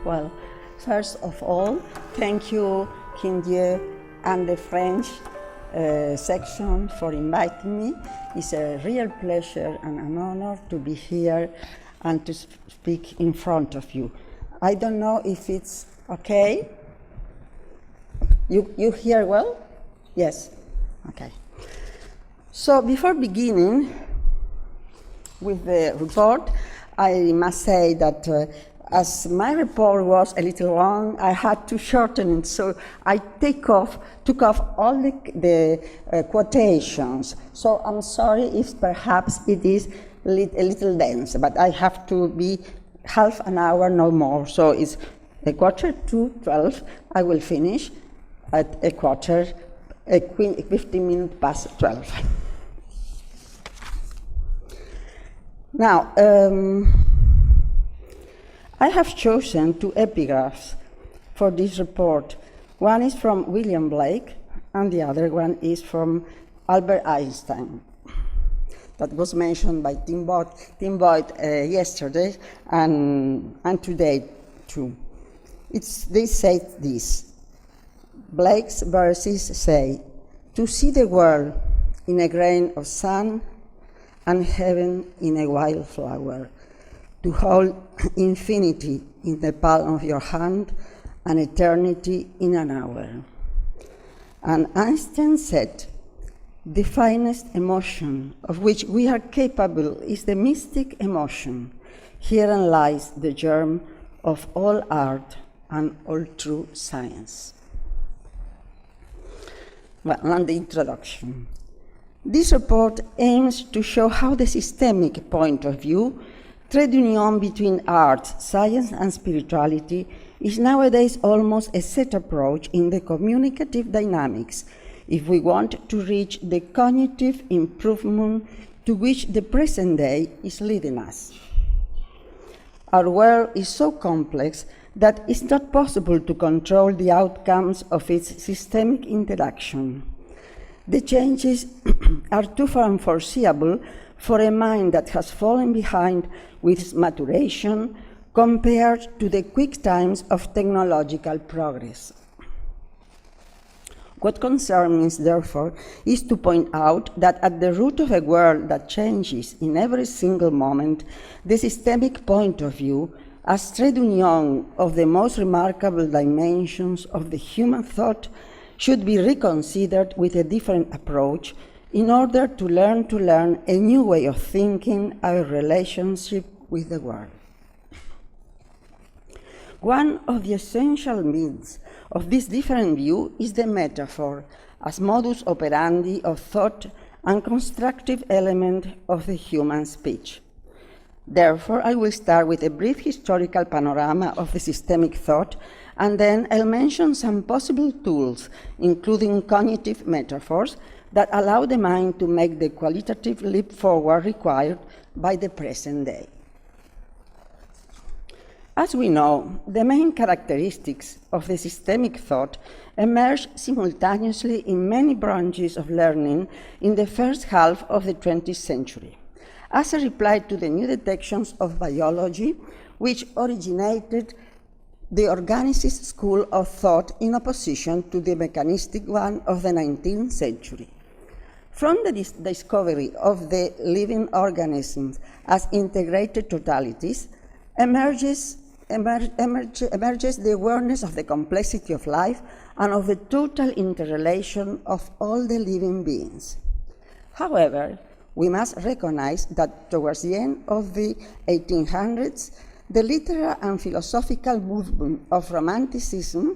Well, first of all, thank you, Kindier and the French section for inviting me. It's a real pleasure and an honor to be here and to speak in front of you. I don't know if it's okay. You hear well? Yes? Okay. So before beginning with the report, I must say that as my report was a little long, I had to shorten it, so I took off all the quotations. So I'm sorry if perhaps it is a little dense, but I have to be half an hour, no more. So it's a quarter to 12. I will finish at 15 minutes past 12. Now, I have chosen two epigraphs for this report. One is from William Blake, and the other one is from Albert Einstein. That was mentioned by Tim Boyd yesterday and today too. They say this. Blake's verses say, "To see the world in a grain of sand and heaven in a wildflower, to hold infinity in the palm of your hand and eternity in an hour." And Einstein said, "The finest emotion of which we are capable is the mystic emotion. Herein lies the germ of all art and all true science." Well, and the introduction. This report aims to show how the systemic point of view, trade union between art, science, and spirituality, is nowadays almost a set approach in the communicative dynamics if we want to reach the cognitive improvement to which the present day is leading us. Our world is so complex that it's not possible to control the outcomes of its systemic interaction. The changes are too far unforeseeable for a mind that has fallen behind with its maturation compared to the quick times of technological progress. What concerns me, therefore, is to point out that at the root of a world that changes in every single moment, the systemic point of view, as trade union of the most remarkable dimensions of the human thought, should be reconsidered with a different approach in order to learn a new way of thinking our relationship with the world. One of the essential means of this different view is the metaphor as modus operandi of thought and constructive element of the human speech. Therefore, I will start with a brief historical panorama of the systemic thought, and then I'll mention some possible tools, including cognitive metaphors, that allow the mind to make the qualitative leap forward required by the present day. As we know, the main characteristics of the systemic thought emerged simultaneously in many branches of learning in the first half of the 20th century, as a reply to the new detections of biology, which originated the organicist school of thought in opposition to the mechanistic one of the 19th century. From the discovery of the living organisms as integrated totalities emerges the awareness of the complexity of life and of the total interrelation of all the living beings. However, we must recognize that towards the end of the 1800s, the literary and philosophical movement of Romanticism,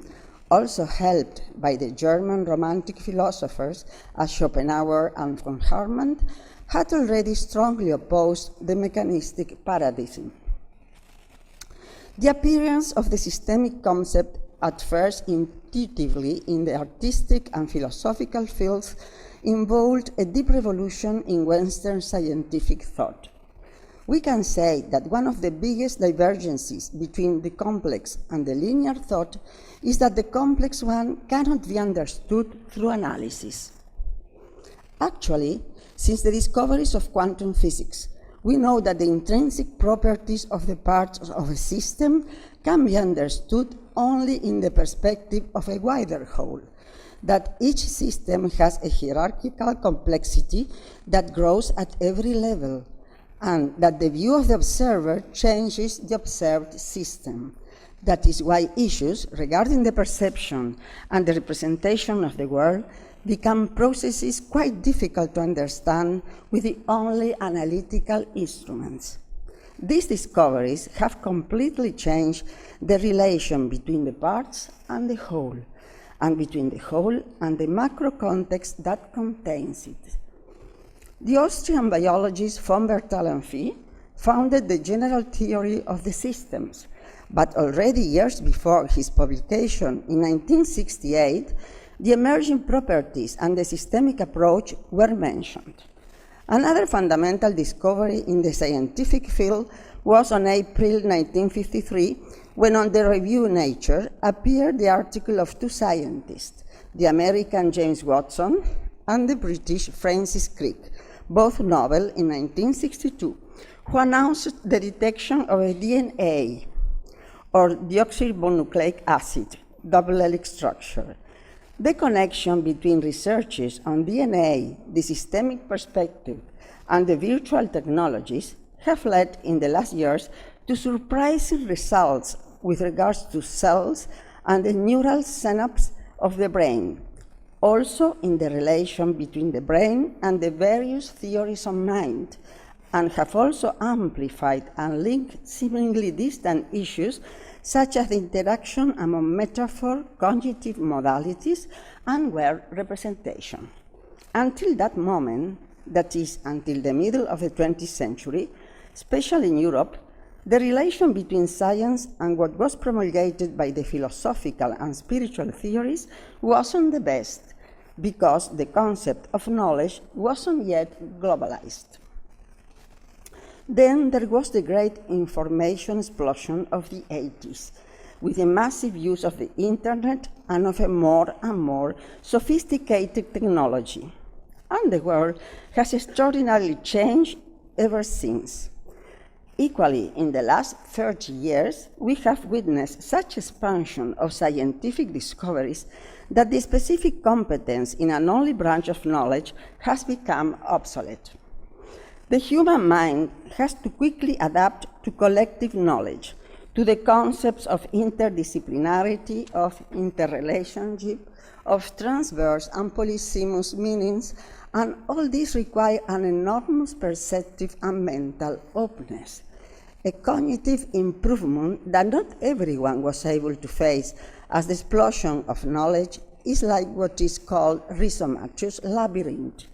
also helped by the German Romantic philosophers as Schopenhauer and von Hartmann, had already strongly opposed the mechanistic paradigm. The appearance of the systemic concept, at first intuitively in the artistic and philosophical fields, involved a deep revolution in Western scientific thought. We can say that one of the biggest divergences between the complex and the linear thought is that the complex one cannot be understood through analysis. Actually, since the discoveries of quantum physics, we know that the intrinsic properties of the parts of a system can be understood only in the perspective of a wider whole, that each system has a hierarchical complexity that grows at every level, and that the view of the observer changes the observed system. That is why issues regarding the perception and the representation of the world become processes quite difficult to understand with the only analytical instruments. These discoveries have completely changed the relation between the parts and the whole, and between the whole and the macro context that contains it. The Austrian biologist von Bertalanffy founded the general theory of the systems, but already years before his publication in 1968, the emerging properties and the systemic approach were mentioned. Another fundamental discovery in the scientific field was on April 1953, when on the review Nature appeared the article of two scientists, the American James Watson and the British Francis Crick, both Nobel in 1962, who announced the detection of a DNA, or deoxyribonucleic acid, double helix structure. The connection between researches on DNA, the systemic perspective, and the virtual technologies have led in the last years to surprising results with regards to cells and the neural synapse of the brain, also in the relation between the brain and the various theories of mind, and have also amplified and linked seemingly distant issues such as the interaction among metaphor, cognitive modalities, and word representation. Until that moment, that is, until the middle of the 20th century, especially in Europe, the relation between science and what was promulgated by the philosophical and spiritual theories wasn't the best, because the concept of knowledge wasn't yet globalized. Then there was the great information explosion of the 80s, with the massive use of the internet and of a more and more sophisticated technology. And the world has extraordinarily changed ever since. Equally, in the last 30 years, we have witnessed such expansion of scientific discoveries that the specific competence in an only branch of knowledge has become obsolete. The human mind has to quickly adapt to collective knowledge, to the concepts of interdisciplinarity, of interrelationship, of transverse and polysemous meanings, and all these require an enormous perceptive and mental openness, a cognitive improvement that not everyone was able to face, as the explosion of knowledge is like what is called rhizomatous labyrinth,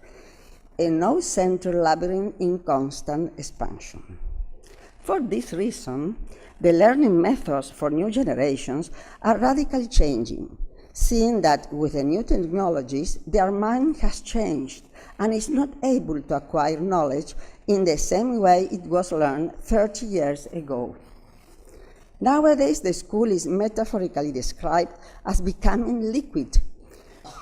a no-center labyrinth in constant expansion. For this reason, the learning methods for new generations are radically changing, seeing that with the new technologies, their mind has changed and is not able to acquire knowledge in the same way it was learned 30 years ago. Nowadays, the school is metaphorically described as becoming liquid,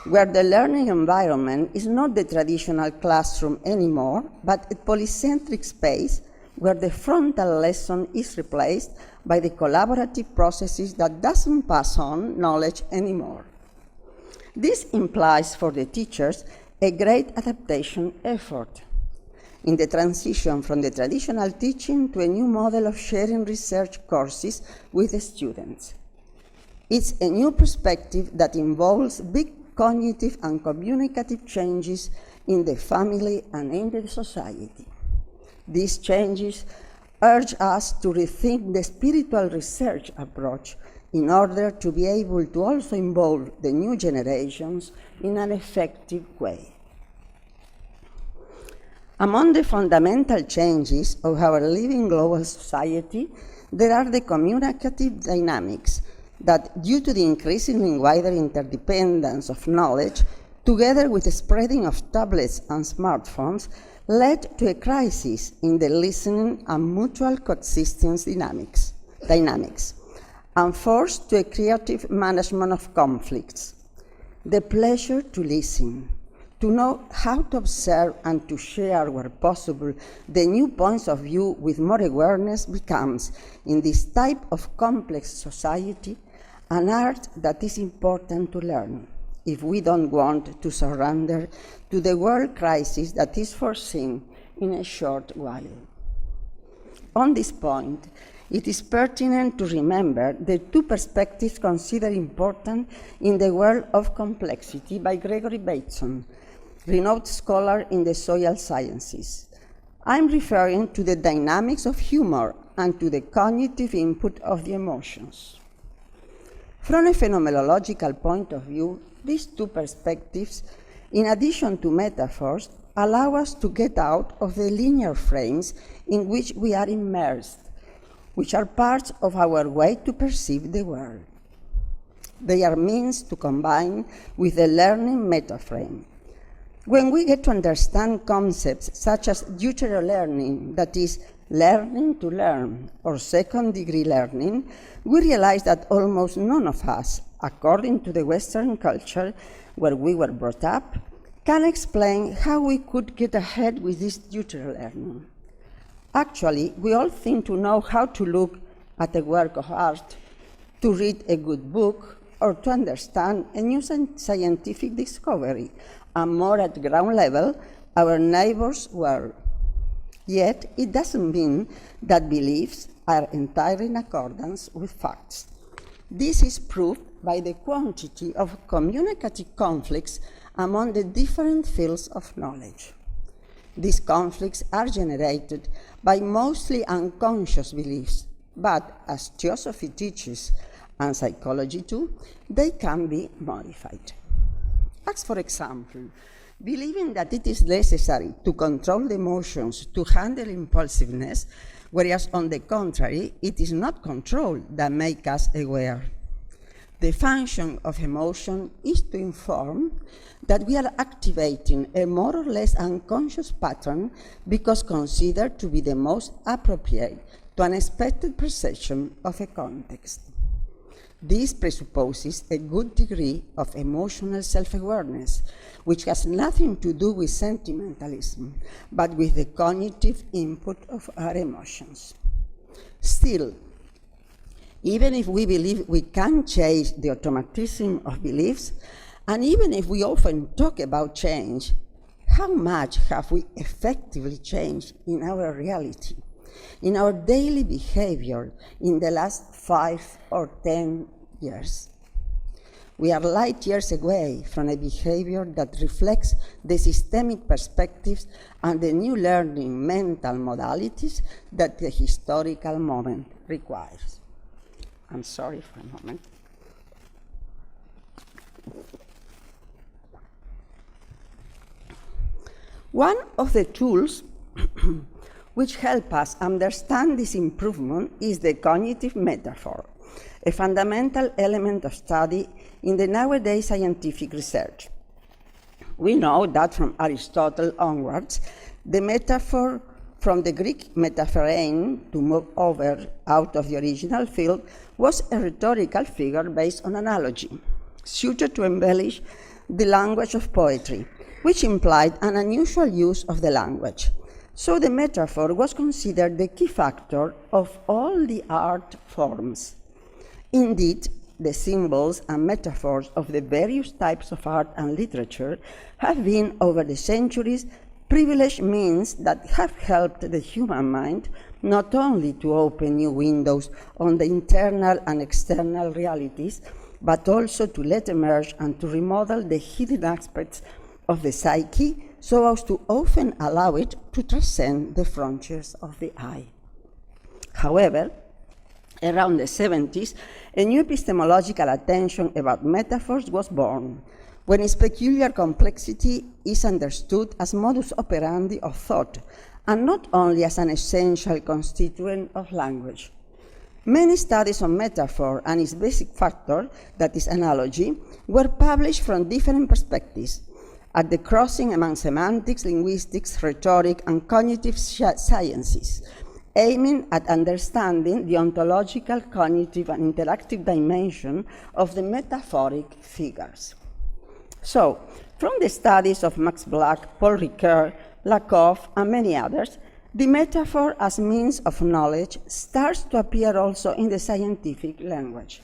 where the learning environment is not the traditional classroom anymore, but a polycentric space where the frontal lesson is replaced by the collaborative processes that doesn't pass on knowledge anymore. This implies for the teachers a great adaptation effort in the transition from the traditional teaching to a new model of sharing research courses with the students. It's a new perspective that involves big cognitive and communicative changes in the family and in the society. These changes urge us to rethink the spiritual research approach in order to be able to also involve the new generations in an effective way. Among the fundamental changes of our living global society, there are the communicative dynamics that, due to the increasingly wider interdependence of knowledge, together with the spreading of tablets and smartphones, led to a crisis in the listening and mutual coexistence dynamics, and forced to a creative management of conflicts. The pleasure to listen, to know how to observe and to share, where possible, the new points of view with more awareness becomes, in this type of complex society, an art that is important to learn if we don't want to surrender to the world crisis that is foreseen in a short while. On this point, it is pertinent to remember the two perspectives considered important in The World of Complexity by Gregory Bateson, renowned scholar in the social sciences. I'm referring to the dynamics of humor and to the cognitive input of the emotions. From a phenomenological point of view, these two perspectives, in addition to metaphors, allow us to get out of the linear frames in which we are immersed, which are parts of our way to perceive the world. They are means to combine with the learning metaframe. When we get to understand concepts such as deuterolearning, that is, learning to learn, or second-degree learning, we realize that almost none of us, according to the Western culture where we were brought up, can explain how we could get ahead with this deuterolearning. Actually, we all think to know how to look at a work of art, to read a good book, or to understand a new scientific discovery, and more at ground level, our neighbor's world. Yet, it doesn't mean that beliefs are entirely in accordance with facts. This is proved by the quantity of communicative conflicts among the different fields of knowledge. These conflicts are generated by mostly unconscious beliefs, but as Theosophy teaches, and psychology too, they can be modified. As for example, believing that it is necessary to control the emotions to handle impulsiveness, whereas on the contrary, it is not control that makes us aware. The function of emotion is to inform that we are activating a more or less unconscious pattern because considered to be the most appropriate to an expected perception of a context. This presupposes a good degree of emotional self-awareness, which has nothing to do with sentimentalism, but with the cognitive input of our emotions. Still, even if we believe we can change the automatism of beliefs, and even if we often talk about change, how much have we effectively changed in our reality, in our daily behavior in the last 5 or 10 years? We are light years away from a behavior that reflects the systemic perspectives and the new learning mental modalities that the historical moment requires. I'm sorry for a moment. One of the tools which help us understand this improvement is the cognitive metaphor, a fundamental element of study in the nowadays scientific research. We know that from Aristotle onwards, the metaphor from the Greek metaphorein, to move over out of the original field, was a rhetorical figure based on analogy, suited to embellish the language of poetry, which implied an unusual use of the language. So the metaphor was considered the key factor of all the art forms. Indeed, the symbols and metaphors of the various types of art and literature have been, over the centuries, privileged means that have helped the human mind not only to open new windows on the internal and external realities, but also to let emerge and to remodel the hidden aspects of the psyche so as to often allow it to transcend the frontiers of the eye. However, around the 70s, a new epistemological attention about metaphors was born, when its peculiar complexity is understood as modus operandi of thought, and not only as an essential constituent of language. Many studies on metaphor and its basic factor, that is analogy, were published from different perspectives, at the crossing among semantics, linguistics, rhetoric, and cognitive sciences, aiming at understanding the ontological, cognitive, and interactive dimension of the metaphoric figures. So, From the studies of Max Planck, Paul Ricoeur, Lakoff, and many others, the metaphor as means of knowledge starts to appear also in the scientific language.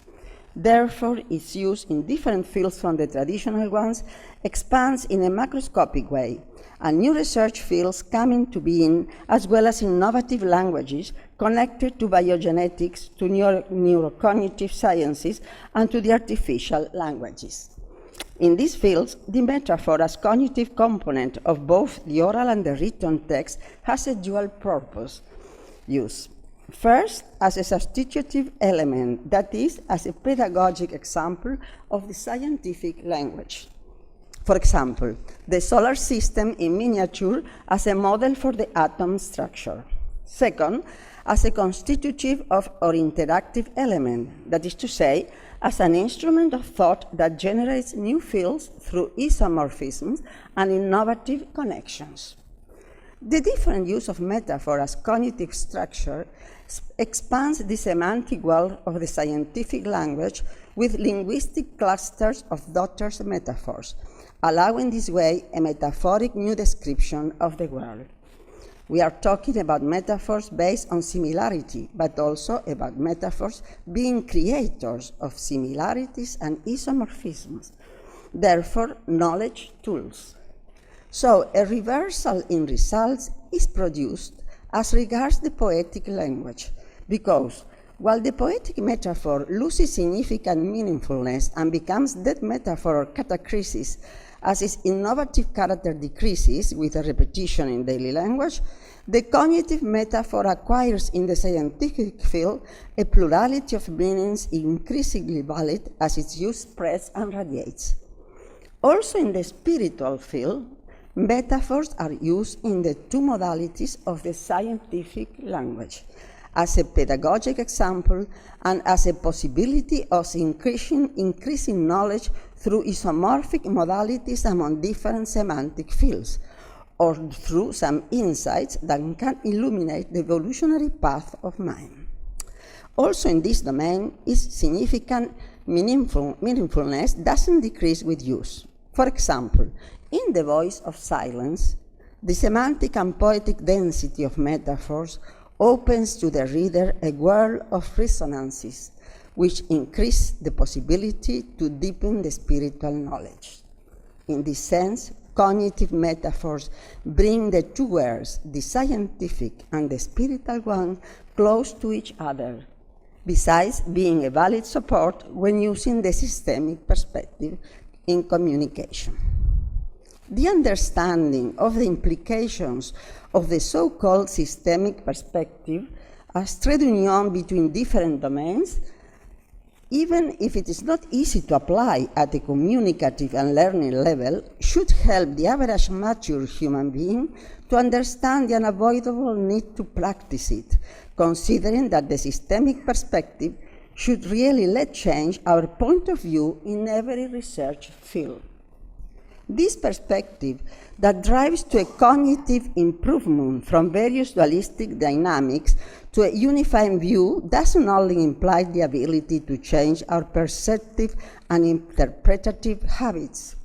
Therefore, its use in different fields from the traditional ones expands in a macroscopic way, and new research fields come into being, as well as innovative languages connected to biogenetics, to neurocognitive sciences, and to the artificial languages. In these fields, the metaphor as cognitive component of both the oral and the written text has a dual purpose use. First, as a substitutive element, that is, as a pedagogic example of the scientific language. For example, the solar system in miniature as a model for the atom structure. Second, as a constitutive of or interactive element, that is to say, as an instrument of thought that generates new fields through isomorphisms and innovative connections. The different use of metaphor as cognitive structure expands the semantic world of the scientific language with linguistic clusters of daughter metaphors, allowing this way a metaphoric new description of the world. We are talking about metaphors based on similarity, but also about metaphors being creators of similarities and isomorphisms, therefore knowledge tools. So a reversal in results is produced as regards the poetic language, because while the poetic metaphor loses significant meaningfulness and becomes dead metaphor or catachresis as its innovative character decreases with a repetition in daily language, the cognitive metaphor acquires in the scientific field a plurality of meanings increasingly valid as its use spreads and radiates. Also in the spiritual field, metaphors are used in the two modalities of the scientific language, as a pedagogic example and as a possibility of increasing knowledge through isomorphic modalities among different semantic fields, or through some insights that can illuminate the evolutionary path of mind. Also in this domain, its significant meaningfulness doesn't decrease with use. For example, in The Voice of Silence, the semantic and poetic density of metaphors opens to the reader a world of resonances, which increase the possibility to deepen the spiritual knowledge. In this sense, cognitive metaphors bring the two worlds, the scientific and the spiritual one, close to each other, besides being a valid support when using the systemic perspective in communication. The understanding of the implications of the so-called systemic perspective as trade union between different domains, even if it is not easy to apply at a communicative and learning level, should help the average mature human being to understand the unavoidable need to practice it, considering that the systemic perspective should really let change our point of view in every research field. This perspective that drives to a cognitive improvement from various dualistic dynamics to a unifying view doesn't only imply the ability to change our perceptive and interpretative habits.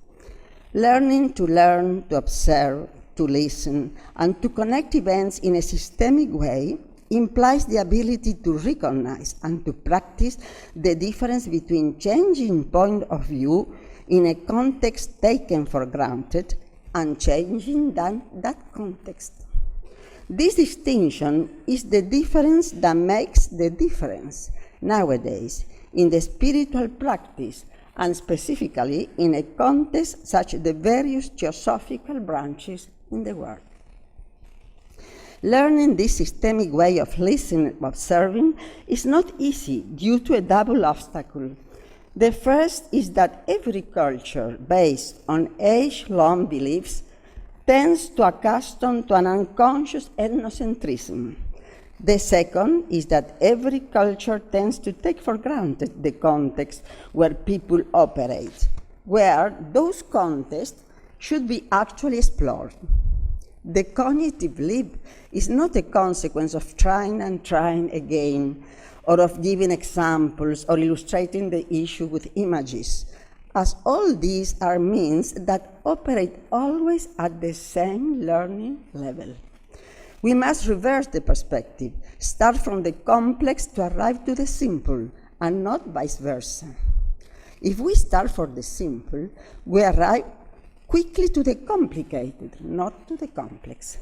Learning, to observe, to listen, and to connect events in a systemic way implies the ability to recognize and to practice the difference between changing point of view in a context taken for granted and changing that context. This distinction is the difference that makes the difference nowadays in the spiritual practice and specifically in a context such as the various Theosophical branches in the world. Learning this systemic way of listening and observing is not easy due to a double obstacle. The first is that every culture based on age-long beliefs tends to accustom to an unconscious ethnocentrism. The second is that every culture tends to take for granted the context where people operate, where those contexts should be actually explored. The cognitive leap is not a consequence of trying and trying again, or of giving examples or illustrating the issue with images, as all these are means that operate always at the same learning level. We must reverse the perspective, start from the complex to arrive to the simple, and not vice versa. If we start from the simple, we arrive quickly to the complicated, not to the complex.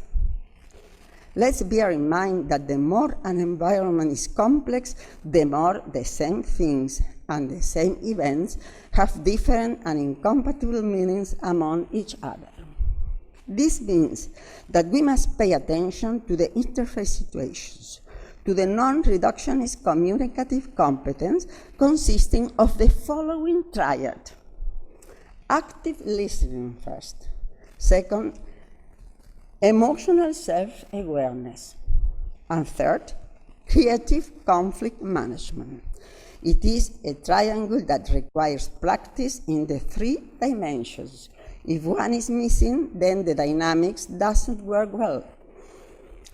Let's bear in mind that the more an environment is complex, the more the same things and the same events have different and incompatible meanings among each other. This means that we must pay attention to the interface situations, to the non-reductionist communicative competence consisting of the following triad. Active listening first. Second, emotional self-awareness. And third, creative conflict management. It is a triangle that requires practice in the 3 dimensions. If one is missing, then the dynamics doesn't work well.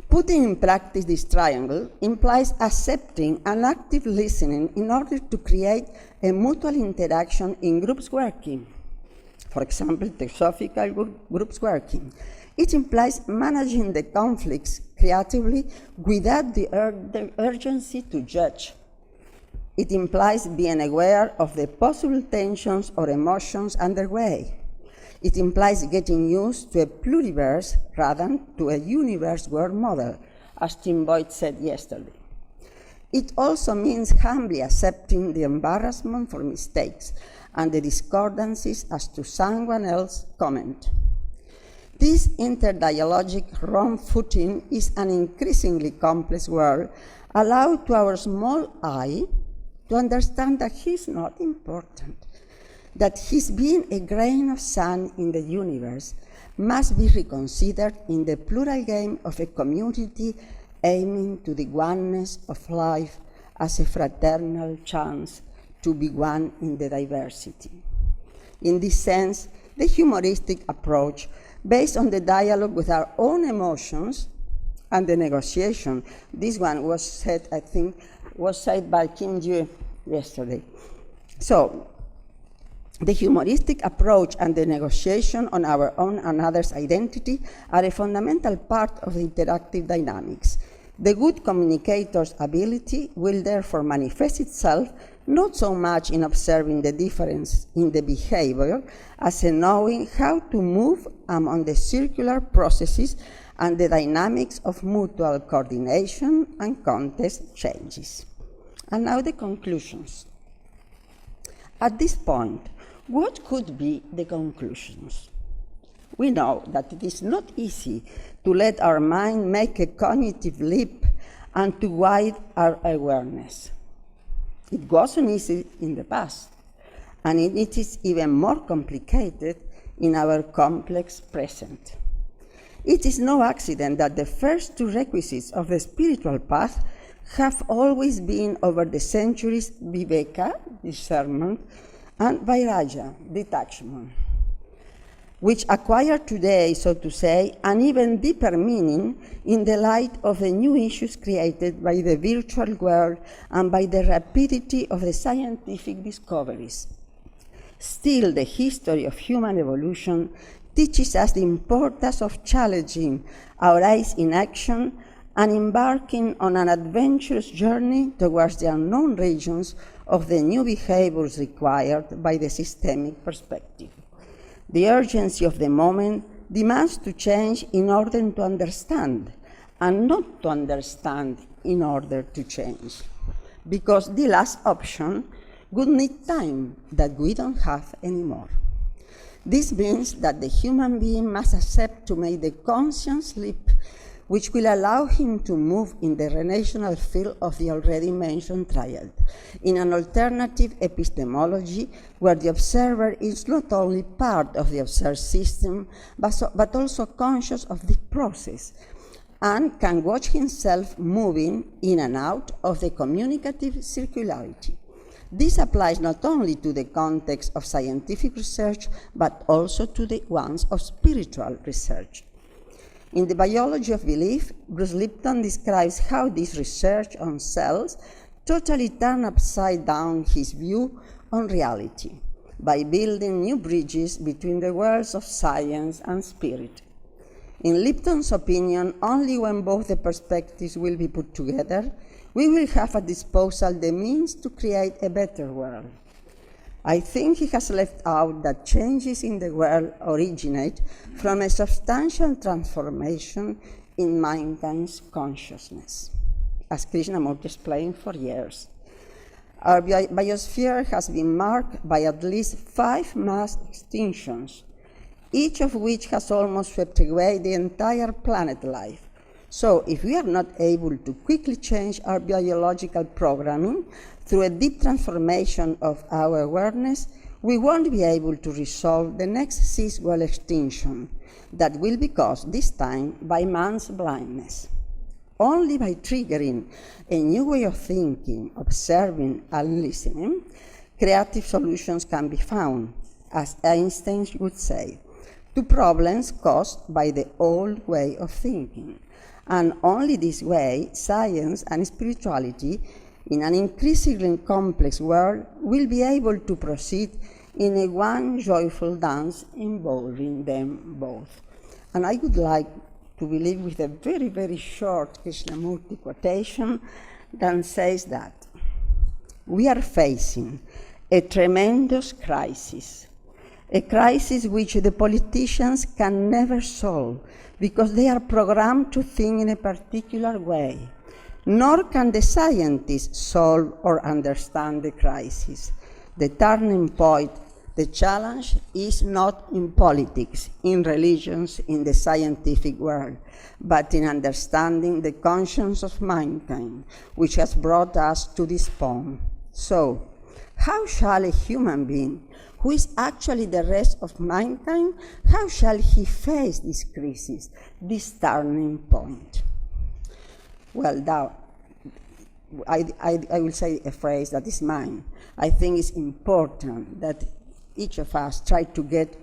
Putting in practice this triangle implies accepting and active listening in order to create a mutual interaction in groups working. For example, Theosophical groups working. It implies managing the conflicts creatively without the urgency to judge. It implies being aware of the possible tensions or emotions underway. It implies getting used to a pluriverse rather than to a universe world model, as Tim Boyd said yesterday. It also means humbly accepting the embarrassment for mistakes and the discordances as to someone else's comment. This interdialogic wrong footing is an increasingly complex world, allowed to our small eye to understand that he's not important, that his being a grain of sand in the universe must be reconsidered in the plural game of a community aiming to the oneness of life as a fraternal chance to be one in the diversity. In this sense, the humoristic approach, based on the dialogue with our own emotions and the negotiation, this one was said, I think, was said by Kim Jue yesterday. So, the humoristic approach and the negotiation on our own and others' identity are a fundamental part of the interactive dynamics. The good communicator's ability will therefore manifest itself not so much in observing the difference in the behavior as in knowing how to move among the circular processes and the dynamics of mutual coordination and context changes. And now the conclusions. At this point, what could be the conclusions? We know that it is not easy to let our mind make a cognitive leap and to widen our awareness. It wasn't easy in the past, and it is even more complicated in our complex present. It is no accident that the first 2 requisites of the spiritual path have always been over the centuries viveka, discernment, and vairagya, detachment, which acquire today, so to say, an even deeper meaning in the light of the new issues created by the virtual world and by the rapidity of the scientific discoveries. Still, the history of human evolution teaches us the importance of challenging our eyes in action and embarking on an adventurous journey towards the unknown regions of the new behaviors required by the systemic perspective. The urgency of the moment demands to change in order to understand, and not to understand in order to change, because the last option would need time that we don't have anymore. This means that the human being must accept to make the conscious leap which will allow him to move in the relational field of the already mentioned triad, in an alternative epistemology where the observer is not only part of the observed system, but also conscious of the process, and can watch himself moving in and out of the communicative circularity. This applies not only to the context of scientific research, but also to the ones of spiritual research. In The Biology of Belief, Bruce Lipton describes how this research on cells totally turned upside down his view on reality. by building new bridges between the worlds of science and spirit. In Lipton's opinion, only when both the perspectives will be put together, we will have at disposal the means to create a better world. I think he has left out that changes in the world originate from a substantial transformation in mankind's consciousness, as Krishnamurti explained for years. Our biosphere has been marked by at least 5 mass extinctions, each of which has almost swept away the entire planet life. So if we are not able to quickly change our biological programming through a deep transformation of our awareness, we won't be able to resolve the next seaswell extinction that will be caused this time by man's blindness. Only by triggering a new way of thinking, observing, and listening, creative solutions can be found, as Einstein would say, to problems caused by the old way of thinking. And only this way, science and spirituality, in an increasingly complex world, will be able to proceed in a one joyful dance involving them both. And I would like to believe with a very, very short Krishnamurti quotation that says that we are facing a tremendous crisis, a crisis which the politicians can never solve because they are programmed to think in a particular way, nor can the scientists solve or understand the crisis. The turning point, the challenge is not in politics, in religions, in the scientific world, but in understanding the conscience of mankind, which has brought us to this point. So, how shall a human being, who is actually the rest of mankind, how shall he face this crisis, this turning point? Well, now, I will say a phrase that is mine. I think it's important that each of us try to give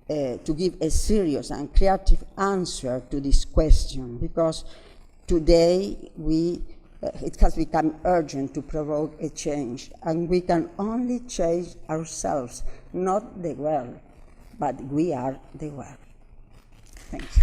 a serious and creative answer to this question, because today it has become urgent to provoke a change, and we can only change ourselves, not the world, but we are the world. Thank you.